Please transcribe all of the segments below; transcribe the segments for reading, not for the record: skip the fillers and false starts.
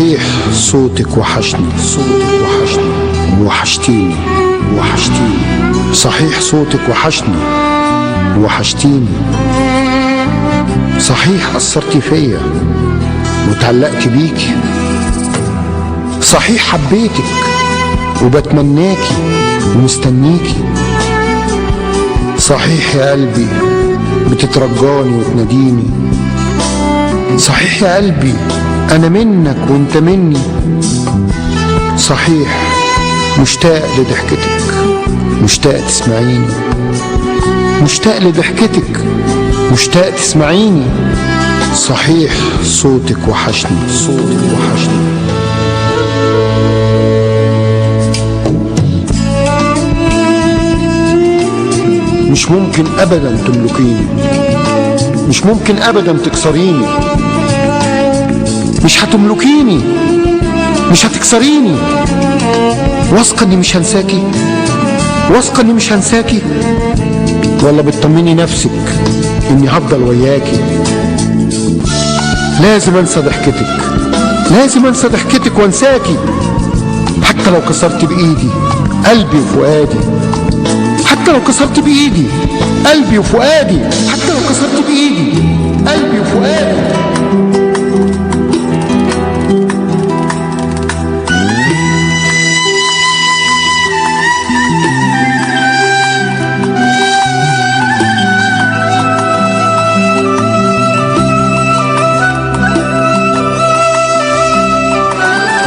صحيح صوتك وحشني، صوتك وحشني وحشتيني، وحشتيني. صحيح صوتك وحشني وحشتيني. صحيح أثرتي فيا وتعلقت بيكي. صحيح حبيتك وبتمناكي ومستنيكي. صحيح يا قلبي بتترجاني وتناديني. صحيح يا قلبي أنا منك وأنت مني. صحيح مشتاق لضحكتك، مشتاق تسمعيني، مشتاق لضحكتك، مشتاق تسمعيني. صحيح صوتك وحشني، صوتك وحشني. مش ممكن أبدا تملكيني، مش ممكن أبدا تكسريني. مش هتملكيني، مش هتكسريني. واثقة اني مش هنساكي، واثقة اني مش هنساكي، ولا بتطمني نفسك اني هفضل وياكي. لازم انسى ضحكتك، لازم انسى ضحكتك وانساكي، حتى لو كسرت بايدي قلبي وفؤادي. حتى لو كسرت بايدي قلبي وفؤادي. حتى لو كسرت بايدي قلبي وفؤادي.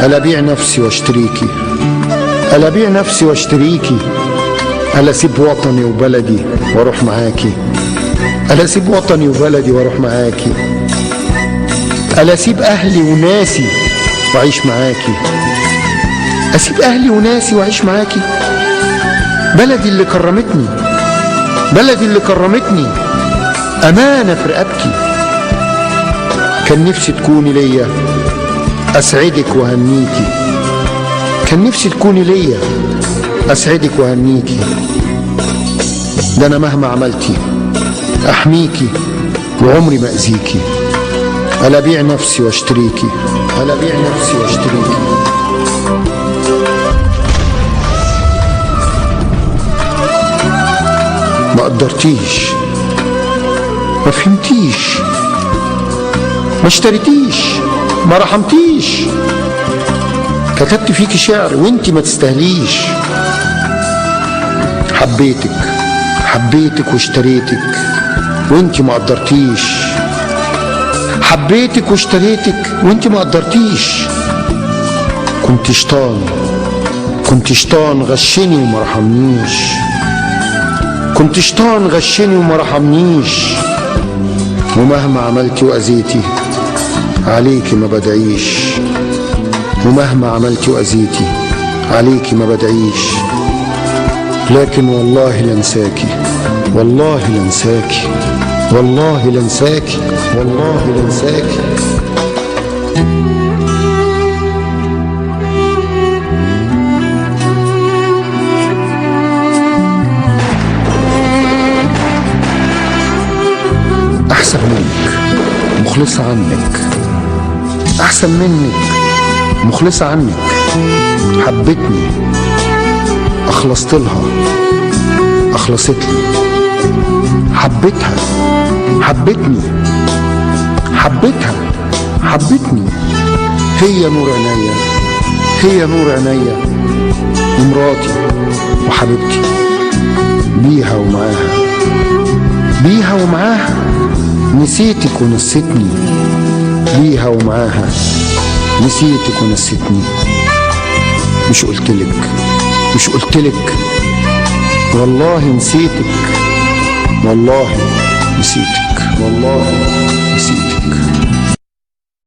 ألا بيع نفسي واشتريكي، ألا بيع نفسي واشتريكي. ألا سيب وطني وبلدي واروح معاكي، ألا سيب وطني وبلدي واروح معاكي. ألا سيب أهلي وناسي وأعيش معاكي، أسيب أهلي وناسي وأعيش معاكي. بلدي اللي كرمتني، بلدي اللي كرمتني أمانة في رقبتي. كان نفسي تكوني ليا أسعدك وهنيكي، كان نفسي تكوني ليا أسعدك وهنيكي. ده أنا مهما عملتي أحميكي وعمري ما أذيكي. ألا بيع نفسي واشتريكي، ألا بيع نفسي واشتريكي. ما قدرتيش، ما فهمتيش، ما اشتريتيش، ما رحمتيش. كتبت فيكي شعر وانتي ما تستاهليش. حبيتك، حبيتك واشتريتك وانتي ما قدرتيش. حبيتك واشتريتك وانتي ما قدرتيش. كنت شيطان، كنت شيطان غشني وما رحمنيش. كنت شيطان غشني وما رحمنيش. ومهما عملتي وأذيتي عليكي ما بدعيش. ومهما عملتي وأذيتي عليكي ما بدعيش. لكن والله لنساكي، والله لنساكي، والله لنساكي، والله لنساكي. أحسن منك مخلصة عنك، أحسن منك مخلصة عنك. حبتني أخلصت لها، أخلصت لي. حبتها، حبتني، حبتها، حبتني. هي نور عينيا، هي نور عينيا ومراتي وحبيبتي. بيها ومعاها، بيها ومعاها نسيتك ونسيتني. بيها ومعاها نسيتك ونسيتني. مش قلتلك، مش قلتلك والله نسيتك، والله نسيتك، والله نسيتك.